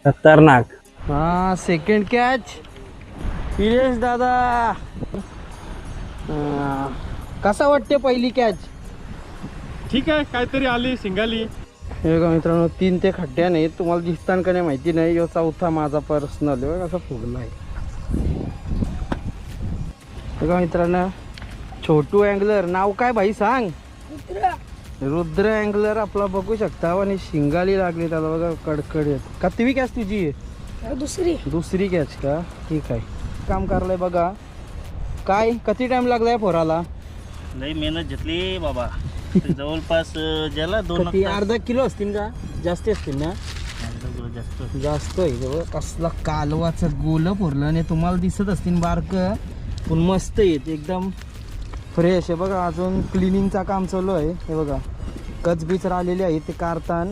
खतरनाक. हा second catch Pilesh दादा. कसा वाटते पहिली कॅच? ठीक आहे, काहीतरी आली सिंगाली. हे बघा मित्रांनो, 3 ते खड्ड्या नाही तुम्हाला दिसताना का नाही माहिती नाही. यो चौथा माझा पर्सनल आहे. कसा फुगला आहे बघा मित्रांनो. छोटू अँगलर, नाव काय भाई सांग? रुद्र अँगलर आपला बघू शकता. आणि शिंगाली लागली त्याला बघा कडकडीत. कितवी कॅच तुझी आहे? दुसरी कॅच का? ठीक आहे. काम करलंय बघा. काय किती टाइम लागलाय फोराला? लई मेहनत घेतली बाबा. जवळपास ज्याला 2 अर्धा किलो असतील का? जास्ती असतील ना? जास्त. जास्त आहे बघ. कसला कालवाचं गोल फोरलं आणि तुम्हाला दिसत असतील बारक, पण मस्त येत एकदम फ्रेश आहे बघा. अजून क्लिनिंगचा काम चालू आहे. हे बघा कच बीच राहिलेले आहे ते काढतान